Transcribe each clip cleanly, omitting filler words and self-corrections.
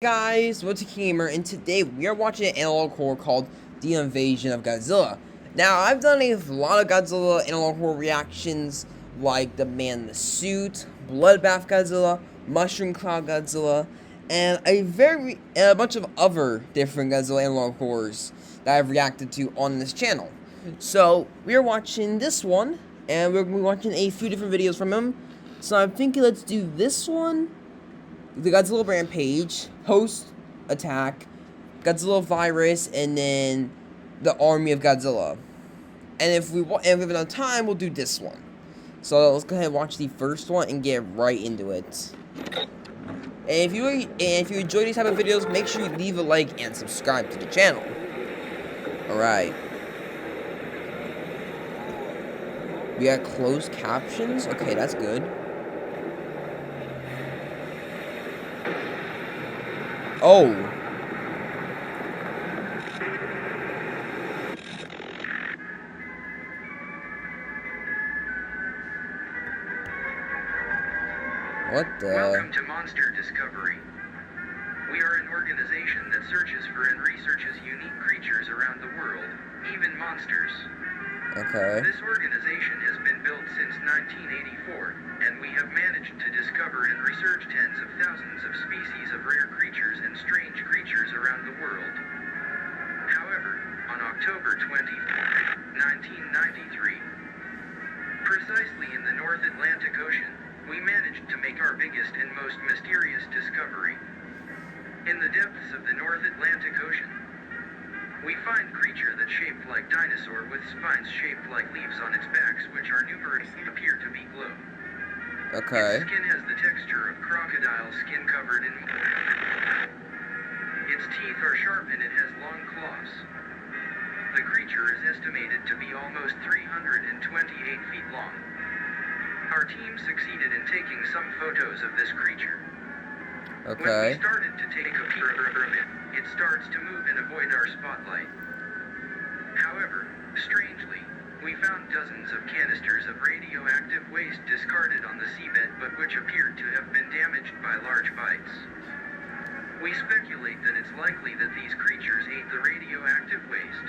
Guys, what's a gamer, and today we are watching an analog horror called The Invasion of Godzilla. Now, I've done a lot of Godzilla analog horror reactions, like the Man in the Suit, Bloodbath Godzilla, Mushroom Cloud Godzilla, and a bunch of other different Godzilla analog horrors that I've reacted to on this channel. So, we are watching this one, and we're going to be watching a few different videos from him. So I'm thinking let's do this one, the Godzilla Rampage, Post Attack, Godzilla Virus, and then the Army of Godzilla. And if we have enough time, we'll do this one. So let's go ahead and watch the first one and get right into it. And if you enjoy these type of videos, make sure you leave a like and subscribe to the channel. Alright. We got closed captions. Okay, that's good. Oh. What the? Welcome to Monster Discovery. We are an organization that searches for and researches unique creatures around the world, even monsters. Okay. This organization has been built since 1984, and we have managed to discover and research tens of thousands of species of rare creatures and strange creatures around the world. However, on October 20, 1993, precisely in the North Atlantic Ocean, we managed to make our biggest and most mysterious discovery. In the depths of the North Atlantic Ocean, we find a creature that's shaped like dinosaur with spines shaped like leaves on its backs, which are numerous and appear to be glow. Okay. Its skin has the texture of crocodile skin covered in its teeth are sharp and it has long claws. The creature is estimated to be almost 328 feet long. Our team succeeded in taking some photos of this creature. Okay. When we started to take a peek of it, it starts to move and avoid our spotlight. However, strangely, we found dozens of canisters of radioactive waste discarded on the seabed but which appeared to have been damaged by large bites. We speculate that it's likely that these creatures ate the radioactive waste.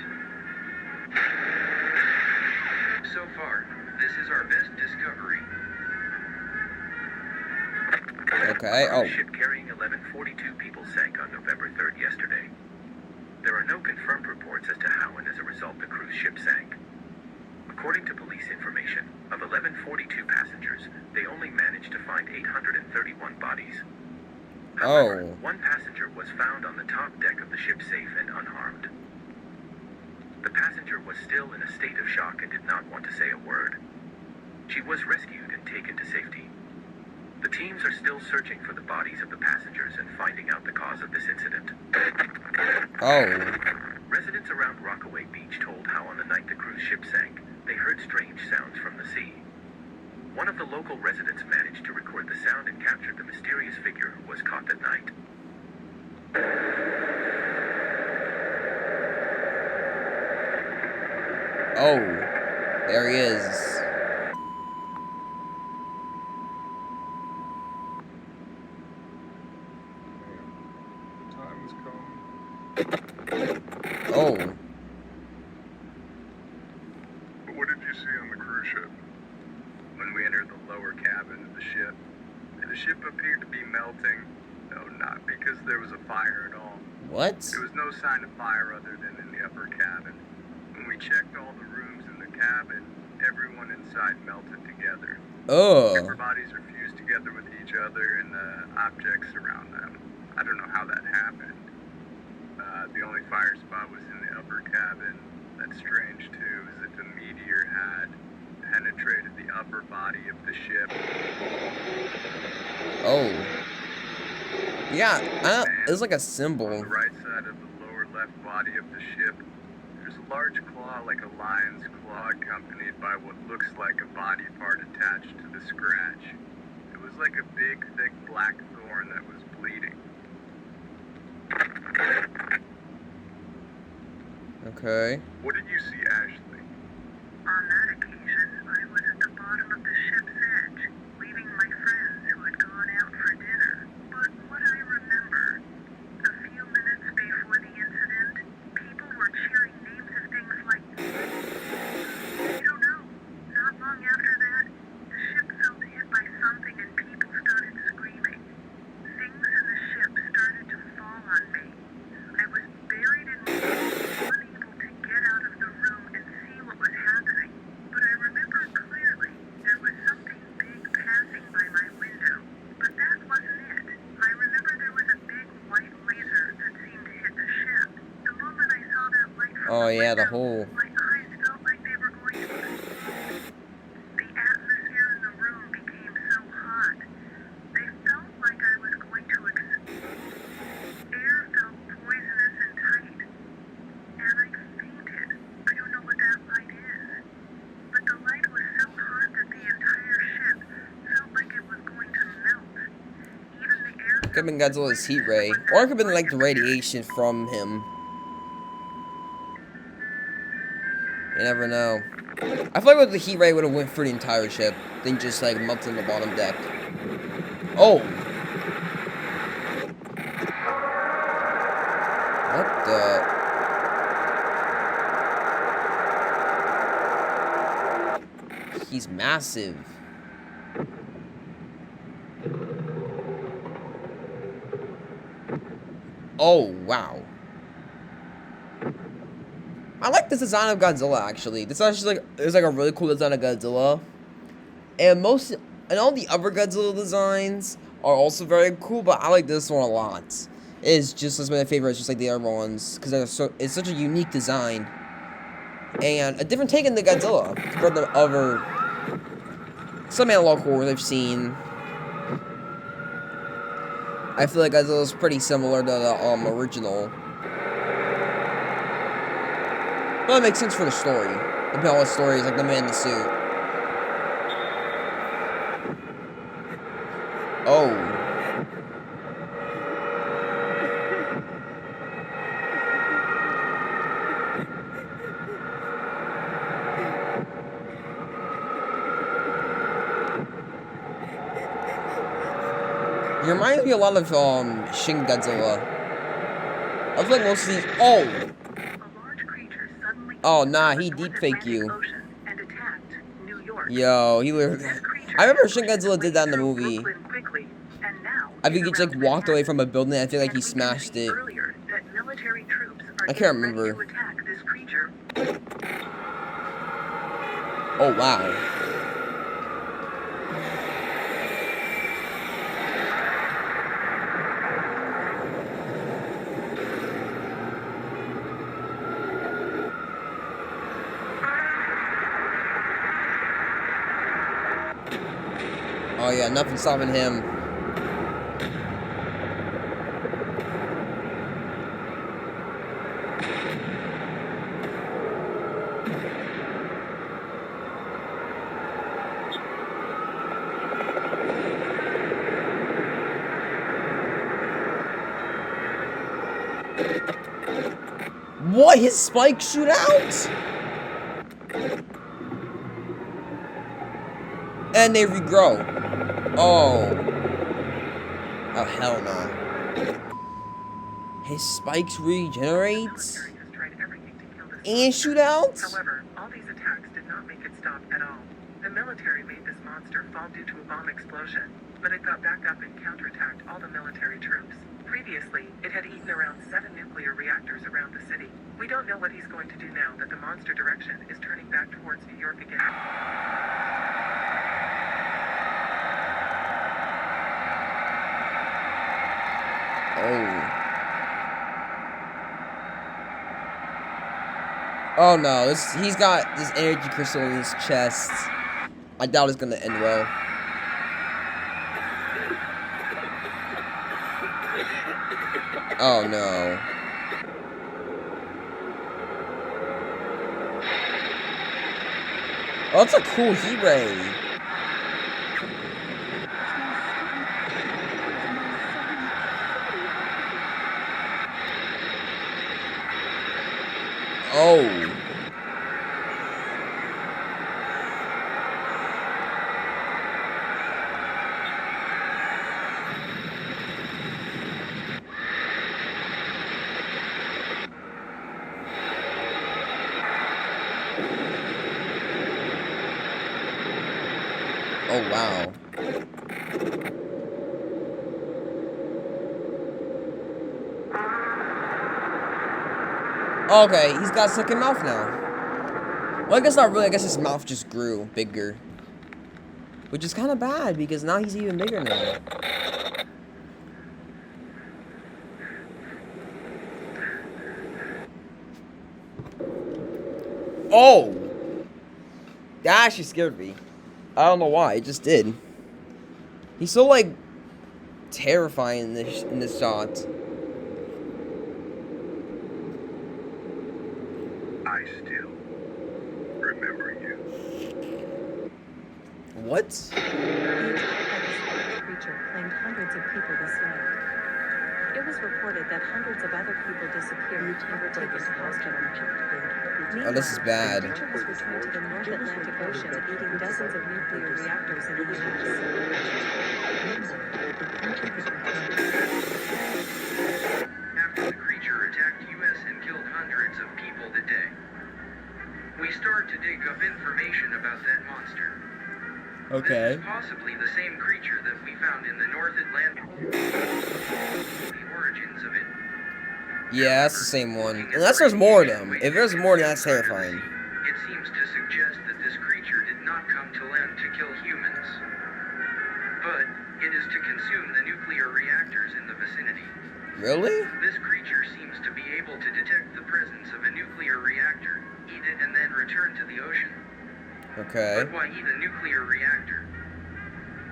So far, this is our best discovery. Okay, A cruise ship carrying 1142 people sank on November 3rd yesterday. There are no confirmed reports as to how and as a result the cruise ship sank. According to police information, of 1142 passengers, they only managed to find 831 bodies. However, one passenger was found on the top deck of the ship safe and unharmed. The passenger was still in a state of shock and did not want to say a word. She was rescued and taken to safety. The teams are still searching for the bodies of the passengers and finding out the cause of this incident. Residents around Rockaway Beach told how on the night the cruise ship sank, they heard strange sounds from the sea. One of the local residents managed to record the sound and captured the mysterious figure who was caught that night. Oh, there he is. Oh. What did you see on the cruise ship? When we entered the lower cabin of the ship appeared to be melting, though not because there was a fire at all. What? There was no sign of fire other than in the upper cabin. When we checked all the rooms in the cabin, everyone inside melted together. Oh. Their bodies were fused together with each other and the objects around them. I don't know how that happened. The only fire spot was in the upper cabin. That's strange too, is that the meteor had penetrated the upper body of the ship. Oh. Yeah, it's like a symbol. On the right side of the lower left body of the ship, there's a large claw like a lion's claw accompanied by what looks like a body part attached to the scratch. It was like a big, thick black thorn that was bleeding. Okay. What did you see, Ashley? On that occasion, I was at the bottom of the ship's edge, leaving my friends who had gone out for dinner. But what I remember Oh yeah, the hole. My eyes felt like they were going to explode. The atmosphere in the room became so hot. They felt like I was going to explode. Air felt poisonous and tight. And I fainted. I don't know what that light is. But the light was so hot that the entire ship felt like it was going to melt. Even the air It could have been Godzilla's heat ray. Or it could have been like the radiation from him. You never know. I feel like with the heat ray would have went through the entire ship, then just like melted in the bottom deck. Oh! What the? He's massive. Oh, wow. I like this design of Godzilla, actually. This is actually like, it's like a really cool design of Godzilla. And all the other Godzilla designs are also very cool, but I like this one a lot. It's just as my favorite, just like the other ones, because it's such a unique design. And a different take on the Godzilla compared to other, some analog horrors I've seen. I feel like Godzilla's pretty similar to the original. But it makes sense for the story. The Palace story is like the man in the suit. Oh. He reminds me a lot of Shin Godzilla. I feel like most of these. Oh. Oh nah, he deepfaked you. Yo, he literally. I remember Shin Godzilla did that in the movie. I think he just like walked away from a building. And I feel like he smashed it. I can't remember. Oh wow. Oh yeah, nothing stopping him. What? His spikes shoot out? And they regrow. Oh. Oh, hell no. His spikes regenerate? And shoot out? However, all these attacks did not make it stop at all. The military made this monster fall due to a bomb explosion, but it got back up and counterattacked all the military troops. Previously, it had eaten around 7 nuclear reactors around the city. We don't know what he's going to do now that the monster direction is turning back towards New York again. Oh. Oh no, he's got this energy crystal in his chest. I doubt it's gonna end well. Oh no. Oh, that's a cool heat ray. Oh. Oh, wow. Okay, he's got a second mouth now. Well, I guess not really. I guess his mouth just grew bigger. Which is kind of bad, because now he's even bigger now. Oh! That actually scared me. I don't know why, it just did. He's so, like, terrifying in this shot. I still remember you. What? The attack by this large creature claimed hundreds of people this year. It was reported that hundreds of other people disappeared and were taken to hospital. Oh, this is bad. The creature was returned to the North Atlantic Ocean, eating dozens of nuclear reactors in the U.S. After the creature attacked U.S. and killed hundreds of people that day, we start to dig up information about that monster. Okay. This is possibly the same creature that we found in the North Atlantic. The origins of it. Yeah, that's the same one. Unless there's more of them. If there's more, that's terrifying. It seems to suggest that this creature did not come to land to kill humans, but it is to consume the nuclear reactors in the vicinity. Really? This creature seems to be able to detect the presence of a nuclear reactor, eat it, and then return to the ocean. Okay. But why eat a nuclear reactor?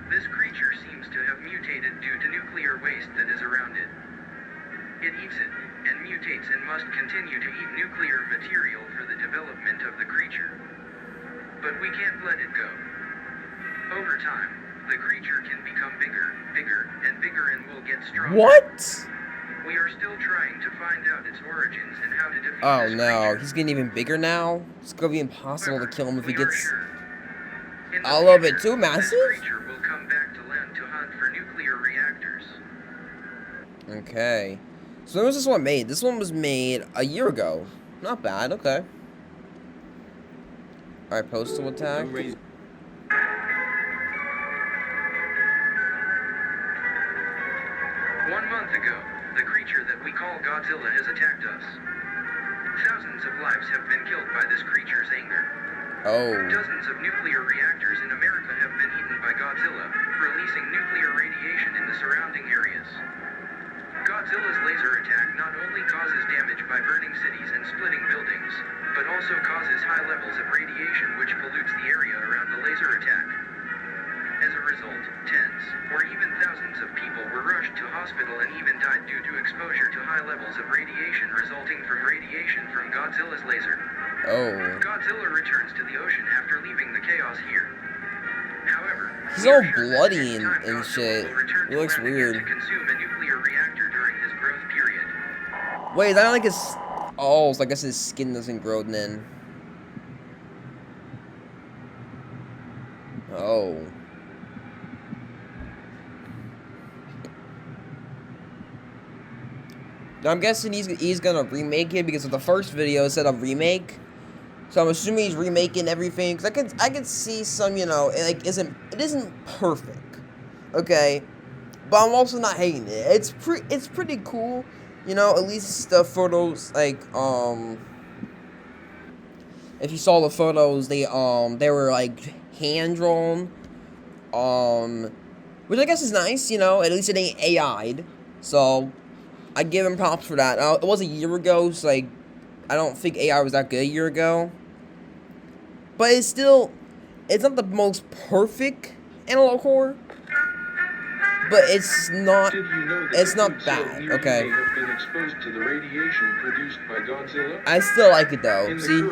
This creature seems to have mutated due to nuclear waste that is around it. It eats it, and mutates and must continue to eat nuclear material for the development of the creature. But we can't let it go. Over time, the creature can become bigger, and bigger, and will get stronger. What? We are still trying to find out its origins and how to defeat Oh this no, creature. he's getting even bigger now? It's gonna be impossible to kill him if he We are gets sure. In the a little bit future, too massive? This creature will come back to land to hunt for nuclear reactors. Okay. So when was this one made? This one was made a year ago. Not bad, okay. Alright, postal attack. 1 month ago, the creature that we call Godzilla has attacked us. Thousands of lives have been killed by this creature's anger. Oh. Dozens of nuclear reactors in America have been eaten by Godzilla, releasing nuclear radiation in the surrounding areas. Godzilla's laser attack not only causes damage by burning cities and splitting buildings, but also causes high levels of radiation which pollutes the area around the laser attack. As a result, tens, or even thousands of people were rushed to hospital and even died due to exposure to high levels of radiation resulting from radiation from Godzilla's laser. Oh. Godzilla returns to the ocean after leaving the chaos here. However, He's we all are sure that bloody next time and Godzilla shit. will return It to looks land again weird. to consume a nuclear reactor during his growth period. Wait, is that like his... Oh, so I guess his skin doesn't grow then. Oh. Now I'm guessing he's gonna remake it because of the first video it said a remake. So I'm assuming he's remaking everything. Cause I could see some, you know, it isn't perfect. Okay. But I'm also not hating it. It's pretty cool. You know, at least the photos, like, if you saw the photos, they were, like, hand-drawn, which I guess is nice, you know, at least it ain't AI'd, so, I give him props for that. Now, it was a year ago, so, like, I don't think AI was that good a year ago, but it's not the most perfect analog horror, but it's not bad, okay. Have been exposed to the radiation produced by Godzilla. I still like it though. See,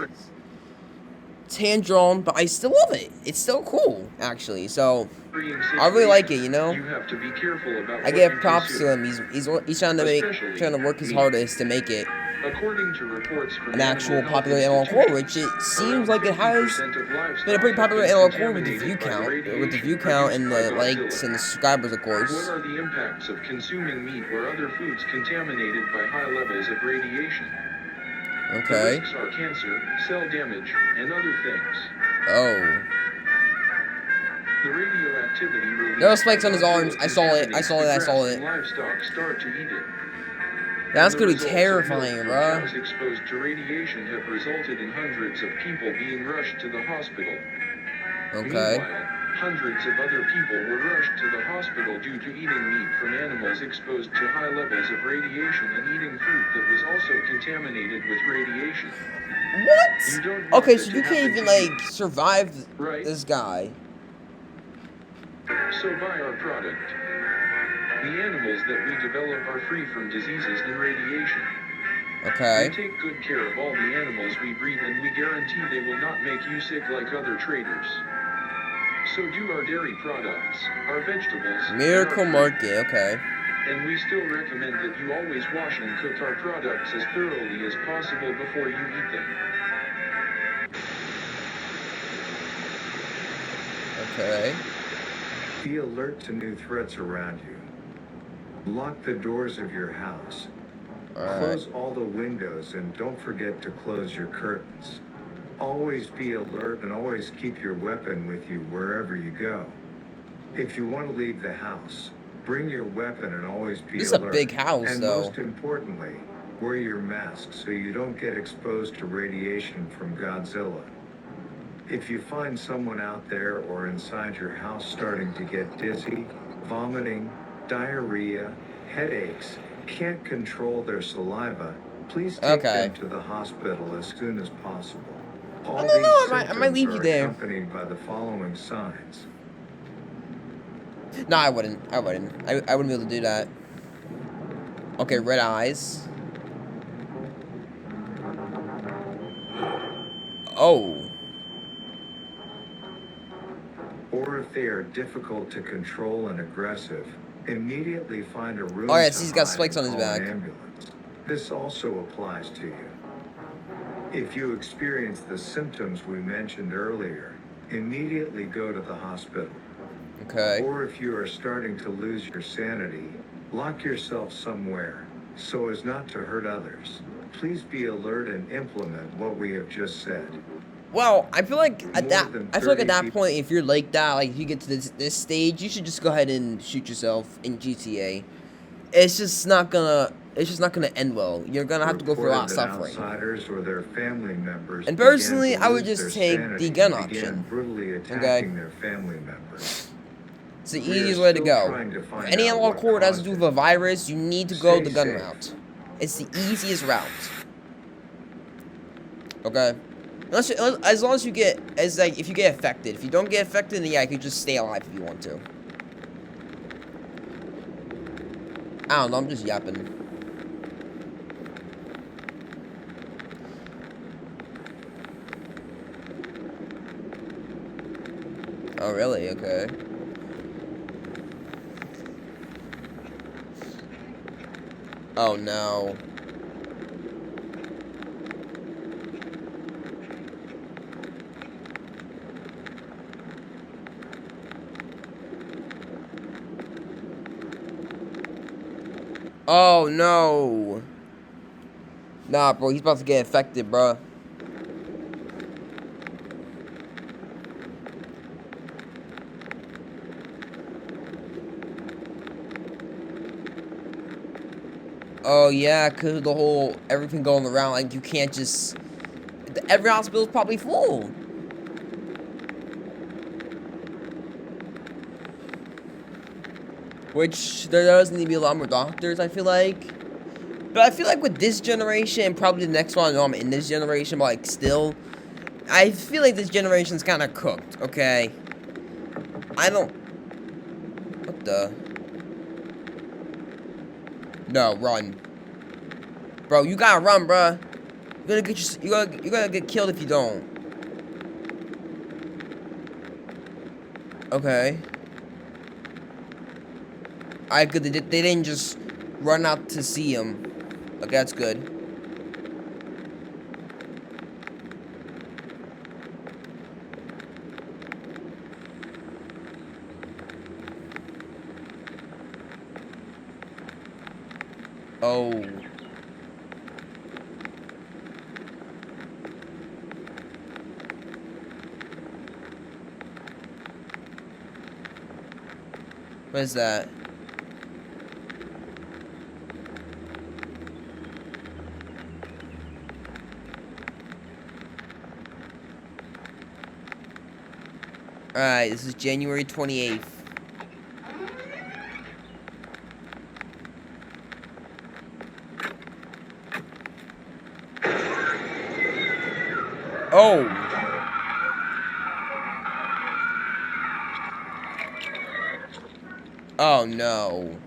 it's hand drawn, but I still love it. It's still cool, actually. So I really like it. You know, You have to be careful about I what give you props consume. to him. He's trying to work his hardest to make it According to reports from an actual Animal popular Health analog horror, Institute, which it seems around like it has 50% of livestock been a pretty popular have been analog horror with the view contaminated by the count, radiation and the produced by likes Godzilla. and the subscribers, of What course. are the impacts of consuming meat or other foods contaminated by high levels of radiation? The Okay. risks are cancer, cell damage, and other things. Oh. The radioactivity released There were spikes by on his arms. Godzilla I saw it. I saw it. I contaminates saw the it. grass and livestock start to eat it. That's And gonna the be results of terrifying, milk from bruh. cows exposed to radiation have resulted in hundreds of people being rushed to the hospital. Okay. Meanwhile, Hundreds of other people were rushed to the hospital due to eating meat from animals exposed to high levels of radiation and eating food that was also contaminated with radiation. You don't What? want Okay, that so to you can't happen even, to you, like, survive right? this guy. So buy our product. The animals that we develop are free from diseases and radiation. Okay. We take good care of all the animals we breed, and we guarantee they will not make you sick like other traders. So do our dairy products, our vegetables, Miracle and our fruit. Market, okay. And we still recommend that you always wash and cook our products as thoroughly as possible before you eat them. Okay. Be alert to new threats around you. Lock the doors of your house. Alright. Close all the windows and don't forget to close your curtains. Always be alert and always keep your weapon with you wherever you go. If you want to leave the house, bring your weapon and always be This is a alert. big house, and though. most importantly, wear your mask so you don't get exposed to radiation from Godzilla. If you find someone out there or inside your house starting to get dizzy, vomiting, diarrhea, headaches, can't control their saliva, please take them to the hospital as soon as possible. All don't know, these I might leave symptoms you are there. accompanied by the following signs. No, I wouldn't. I wouldn't be able to do that. Okay, red eyes. Oh. Or if they are difficult to control and aggressive, immediately find a room Oh, yes, to he's got hide spikes and on his call an back. ambulance. This also applies to you. If you experience the symptoms we mentioned earlier, immediately go to the hospital. Okay. Or if you are starting to lose your sanity, lock yourself somewhere so as not to hurt others. Please be alert and implement what we have just said. Well, I feel like at that More point, if you're like that, like if you get to this stage, you should just go ahead and shoot yourself in GTA. It's just not gonna end well. You're gonna have to go through a lot of suffering. Outsiders or their family members And personally, began to I would lose just their take sanity the gun and began option. brutally attacking their family members. It's the We are easiest way to still go. trying to find Any out analog what core that has to caused do with it. a virus, you need to go Stay the gun safe. route. It's the easiest route. Okay. As long as you get, if you get affected. If you don't get affected, then yeah, you can just stay alive if you want to. I don't know, I'm just yapping. Oh, really? Okay. Oh, no. Oh, no. Nah, bro, he's about to get infected, bro. Oh, yeah, because the whole, everything going around, like, you can't just, every hospital's probably full. Which, there does need to be a lot more doctors, I feel like. But I feel like with this generation, and probably the next one, I know I'm in this generation, but, like, still, I feel like this generation's kind of cooked, okay? I don't, what the? No, run. Bro, you gotta run, bruh. You're gonna get killed if you don't. Okay. Alright, good. They didn't just run out to see him. Okay, that's good. Oh. What is that? Alright, this is January 28th. Oh! Oh no.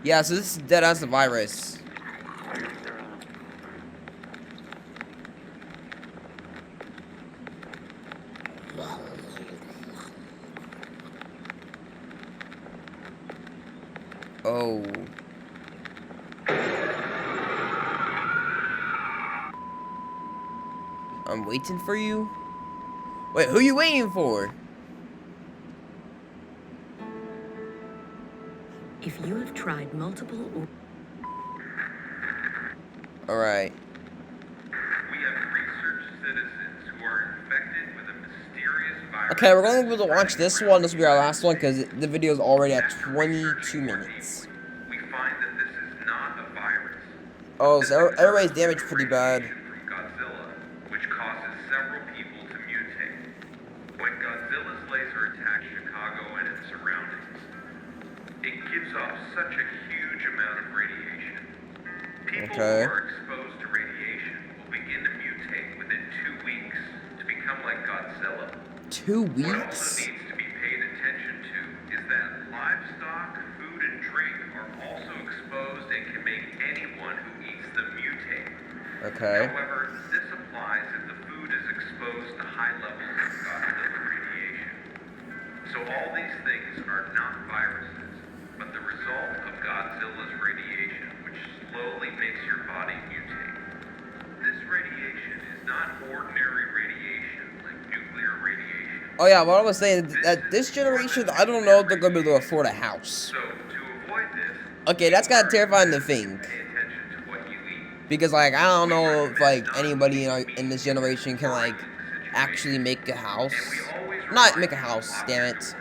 Yeah, so this is dead as the virus. Oh. I'm waiting for you? Wait, who are you waiting for? If you have tried multiple or Alright. We have research citizens who are infected with a mysterious virus. Okay, we're going to be able to watch this one. This will be our last one because the video is already at 22 minutes. We find that this is not a virus. Oh, so everybody's damaged pretty bad. From Godzilla, which causes several people to mutate. When Godzilla's laser attacks Chicago and its surroundings, it gives off such a huge amount of radiation. People who are exposed to radiation will begin to mutate within 2 weeks to become like Godzilla. 2 What also weeks? needs to be paid attention to is that livestock, food, and drink are also exposed and can make anyone who eats them mutate. Okay. However, this applies if the food is exposed to high levels of Godzilla radiation. So all these things are not viruses, but the result of Godzilla's radiation, which slowly makes your body mutate. This radiation is not ordinary radiation like nuclear radiation. Oh yeah, what I was saying, that this generation, I don't know if they're going to be able to afford a house. So, to avoid this, Okay, that's kind of terrifying to think. pay attention to what you eat. Because, like, I don't know if, like, anybody in this generation can, like, actually make a house. Not make a house, damn it.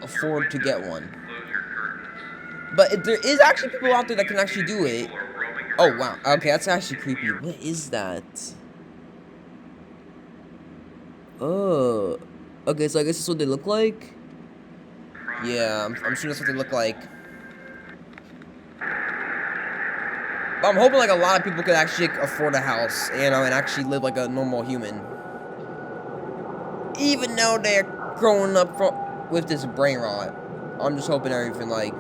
Afford to get one. Close your curtains. But there is actually people out there that can actually do it. People are roaming Oh, around wow. Okay, that's actually creepy. What is that? Oh. Okay, so I guess this is what they look like? Yeah, I'm sure that's what they look like. But I'm hoping, like, a lot of people could actually afford a house, you know, and actually live like a normal human. Even though they're growing up with this brain rot. I'm just hoping everything, like,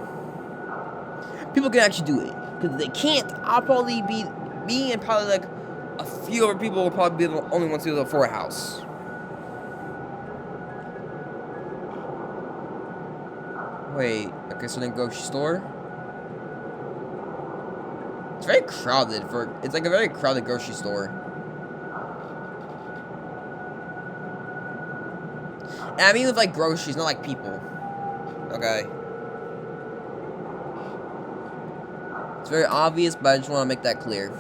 people can actually do it. Because if they can't, I'll probably be, me and probably, like, a few other people will probably be the only ones to be able to afford a house. Wait, okay, so then grocery store? It's very crowded it's like a very crowded grocery store. And I mean with like groceries, not like people. Okay. It's very obvious, but I just want to make that clear.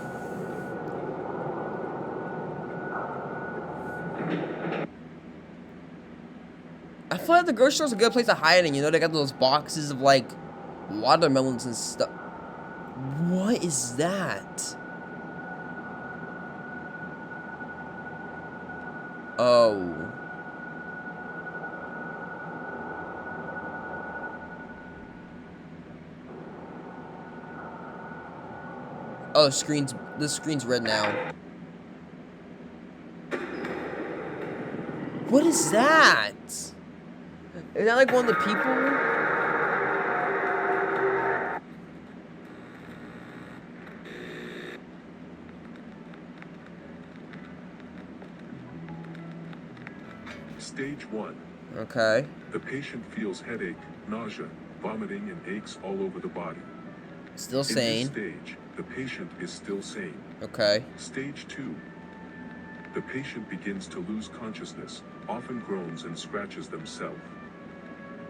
I feel like the grocery store's a good place to hide in, you know, they got those boxes of like watermelons and stuff. What is that? Oh. Oh, the screen's red now. What is that? Is that like one of the people? Stage 1. Okay. The patient feels headache, nausea, vomiting, and aches all over the body. Still In sane. this stage, the patient is still sane. Okay. Stage 2. The patient begins to lose consciousness, often groans and scratches themselves.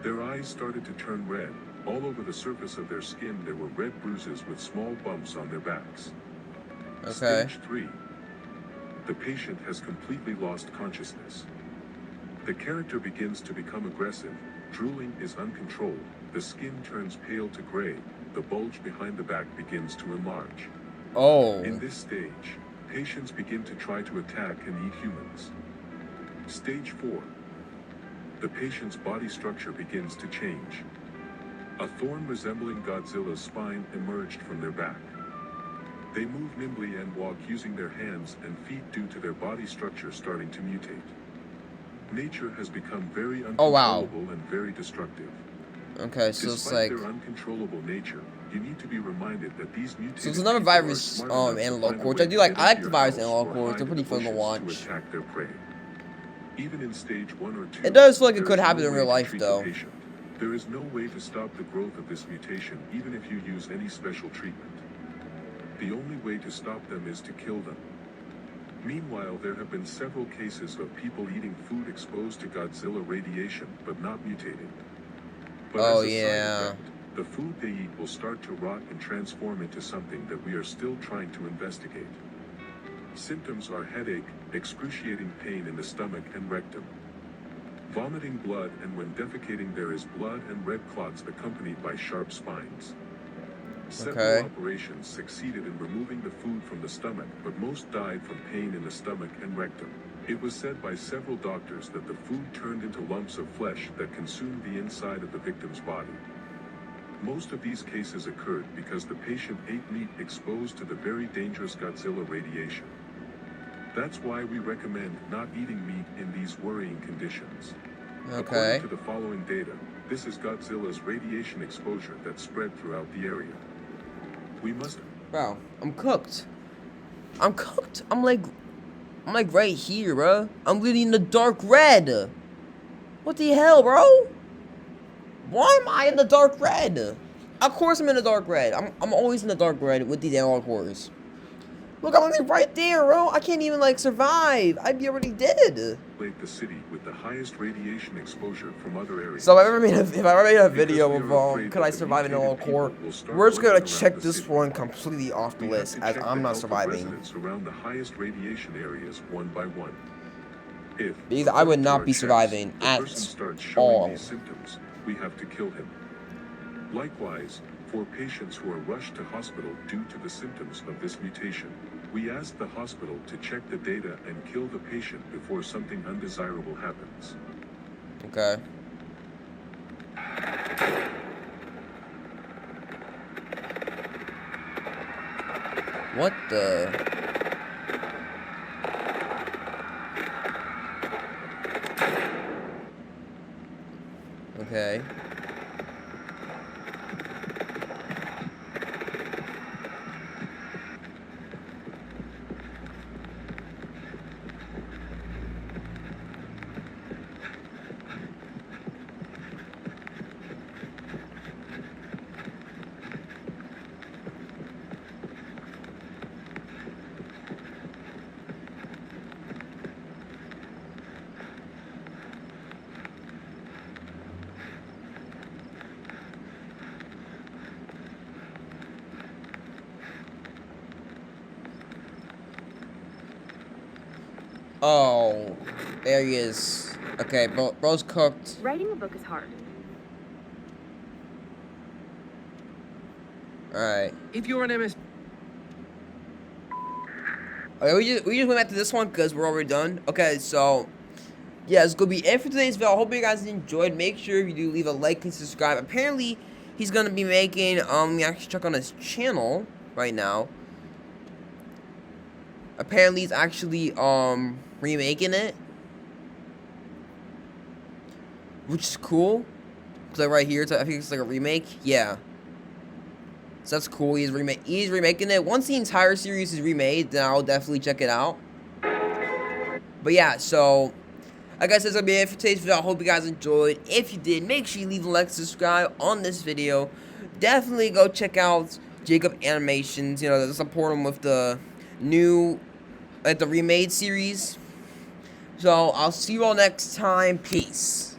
Their eyes started to turn red. All over the surface of their skin there were red bruises with small bumps on their backs. Okay. Stage 3. The patient has completely lost consciousness. The character begins to become aggressive, drooling is uncontrolled, the skin turns pale to gray, the bulge behind the back begins to enlarge. Oh. In this stage, patients begin to try to attack and eat humans. Stage 4. The patient's body structure begins to change. A thorn resembling Godzilla's spine emerged from their back. They move nimbly and walk using their hands and feet due to their body structure starting to mutate. Nature has become very uncontrollable and very destructive. Okay, so it's Despite like... their uncontrollable nature, you need to be reminded that these mutated So it's another people are virus smart enough to analog find a core, which way I do to like. get I like into the your virus house analog or cores. hide They're pretty in the fun to bushes watch. attack their prey. Even in stage 1 or 2, It does feel like it there could is happen no in way real to life, treat though. the patient. There is no way to stop the growth of this mutation, even if you use any special treatment. The only way to stop them is to kill them. Meanwhile, there have been several cases of people eating food exposed to Godzilla radiation, but not mutated. But Oh, as a side yeah. effect, the food they eat will start to rot and transform into something that we are still trying to investigate. Symptoms are headache, excruciating pain in the stomach and rectum, vomiting blood, and when defecating there is blood and red clots accompanied by sharp spines. Several operations succeeded in removing the food from the stomach, but most died from pain in the stomach and rectum. It was said by several doctors that the food turned into lumps of flesh that consumed the inside of the victim's body. Most of these cases occurred because the patient ate meat exposed to the very dangerous Godzilla radiation. That's why we recommend not eating meat in these worrying conditions. According to the following data, this is Godzilla's radiation exposure that spread throughout the area. We must... Bro, I'm cooked. I'm cooked. I'm like right here, bro. I'm literally in the dark red. What the hell, bro? Why am I in the dark red? Of course I'm in the dark red. I'm always in the dark red with these analog cores. Look, I'm like right there, bro. I can't even like survive. I'd be already dead. The city with the highest radiation exposure from other areas. So if I ever made a video of could I survive an analog core, we're just gonna check this one completely off the list as I'm not surviving. Around the highest radiation areas one by one. Because I would not be surviving at all. These symptoms, we have to kill him. Likewise, for patients who are rushed to hospital due to the symptoms of this mutation, we ask the hospital to check the data and kill the patient before something undesirable happens. Okay. What the... Okay. Oh, there he is. Okay, bro's cooked. Writing a book is hard. Alright. If you're an MS... Okay, we just went back to this one because we're already done. Okay, so yeah, it's gonna be it for today's video. I hope you guys enjoyed. Make sure you do leave a like and subscribe. Apparently, he's gonna be making let me actually check on his channel right now. Apparently, he's actually remaking it, which is cool. So right here, I think it's like a remake. Yeah. So that's cool. He's remaking it. Once the entire series is remade, then I'll definitely check it out. But yeah, so like I said, that's gonna be it for today's video. I hope you guys enjoyed. If you did, make sure you leave a like, subscribe on this video. Definitely go check out Jacob Animations. You know, support him with the new, like the remade series. So I'll see you all next time. Peace.